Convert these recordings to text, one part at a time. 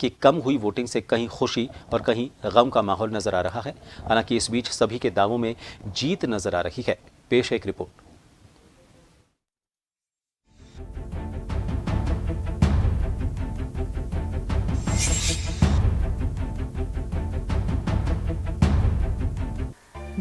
कि कम हुई वोटिंग से कहीं खुशी और कहीं गम का माहौल नजर आ रहा है। हालांकि इस बीच सभी के दावों में जीत नजर आ रही है। पेश है एक रिपोर्ट।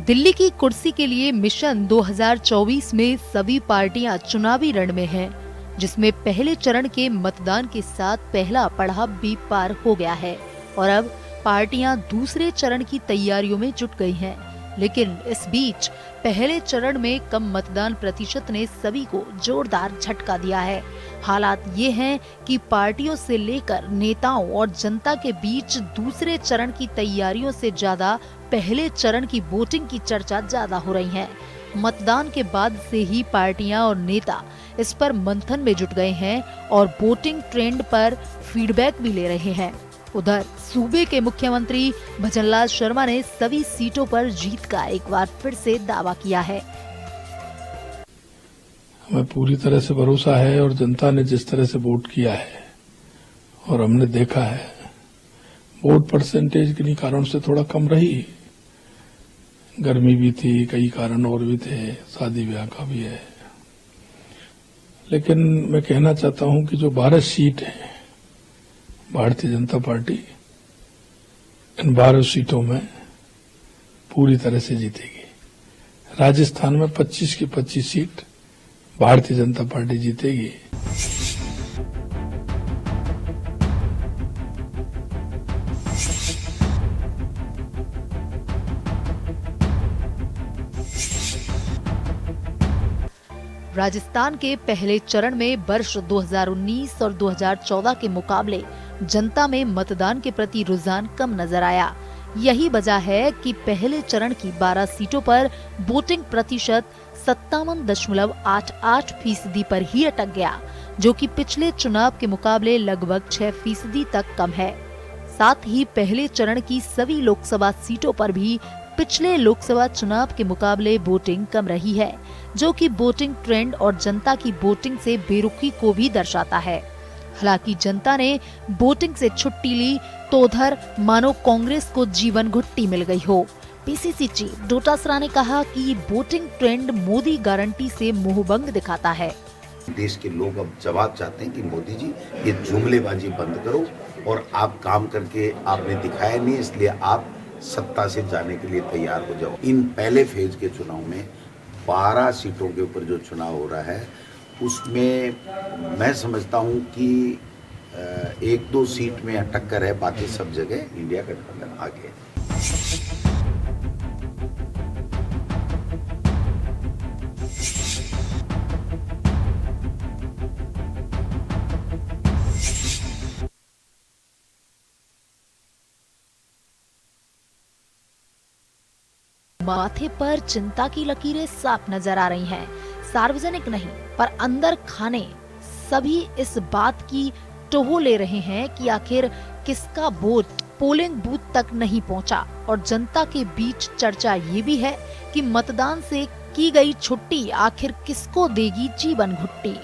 दिल्ली की कुर्सी के लिए मिशन 2024 में सभी पार्टियां चुनावी रण में हैं, जिसमें पहले चरण के मतदान के साथ पहला पड़ाव भी पार हो गया है और अब पार्टियां दूसरे चरण की तैयारियों में जुट गई हैं। लेकिन इस बीच पहले चरण में कम मतदान प्रतिशत ने सभी को जोरदार झटका दिया है। हालात ये हैं कि पार्टियों से लेकर नेताओं और जनता के बीच दूसरे चरण की तैयारियों से ज्यादा पहले चरण की वोटिंग की चर्चा ज्यादा हो रही है। मतदान के बाद से ही पार्टियां और नेता इस पर मंथन में जुट गए हैं और वोटिंग ट्रेंड पर फीडबैक भी ले रहे हैं। उधर सूबे के मुख्यमंत्री भजनलाल शर्मा ने सभी सीटों पर जीत का एक बार फिर से दावा किया है। हमें पूरी तरह से भरोसा है और जनता ने जिस तरह से वोट किया है और हमने देखा है, वोट परसेंटेज किन्हीं कारण से थोड़ा कम रही। गर्मी भी थी, कई कारण और भी थे, शादी ब्याह का भी है। लेकिन मैं कहना चाहता हूं कि जो 12 सीट है भारतीय जनता पार्टी इन 12 सीटों में पूरी तरह से जीतेगी। राजस्थान में 25 की 25 सीट भारतीय जनता पार्टी जीतेगी। राजस्थान के पहले चरण में वर्ष 2019 और 2014 के मुकाबले जनता में मतदान के प्रति रुझान कम नजर आया। यही वजह है कि पहले चरण की 12 सीटों पर वोटिंग प्रतिशत 57.88% पर ही अटक गया, जो कि पिछले चुनाव के मुकाबले लगभग 6% तक कम है। साथ ही पहले चरण की सभी लोकसभा सीटों पर भी पिछले लोकसभा चुनाव के मुकाबले वोटिंग कम रही है, जो कि वोटिंग ट्रेंड और जनता की वोटिंग से बेरुखी को भी दर्शाता है। हालांकि जनता ने वोटिंग से छुट्टी ली तो उधर मानो कांग्रेस को जीवन घुट्टी मिल गई हो। पीसीसी चीफ डोटासरा ने कहा कि वोटिंग ट्रेंड मोदी गारंटी से मुंहभंग दिखाता है। देश के लोग अब जवाब चाहते हैं कि मोदी जी ये जुमलेबाजी बंद करो और आप काम करके आपने दिखाया नहीं, इसलिए आप सत्ता से जाने के लिए तैयार हो जाओ। इन पहले फेज के चुनाव में 12 सीटों के ऊपर जो चुनाव हो रहा है उसमें मैं समझता हूं कि 1-2 सीट में टक्कर है, बाकी सब जगह इंडिया गठबंधन आगे है। माथे पर चिंता की लकीरें साफ नजर आ रही हैं। सार्वजनिक नहीं पर अंदर खाने सभी इस बात की टोह ले रहे हैं कि आखिर किसका वोट पोलिंग बूथ तक नहीं पहुंचा। और जनता के बीच चर्चा ये भी है कि मतदान से की गई छुट्टी आखिर किसको देगी जीवन घुट्टी।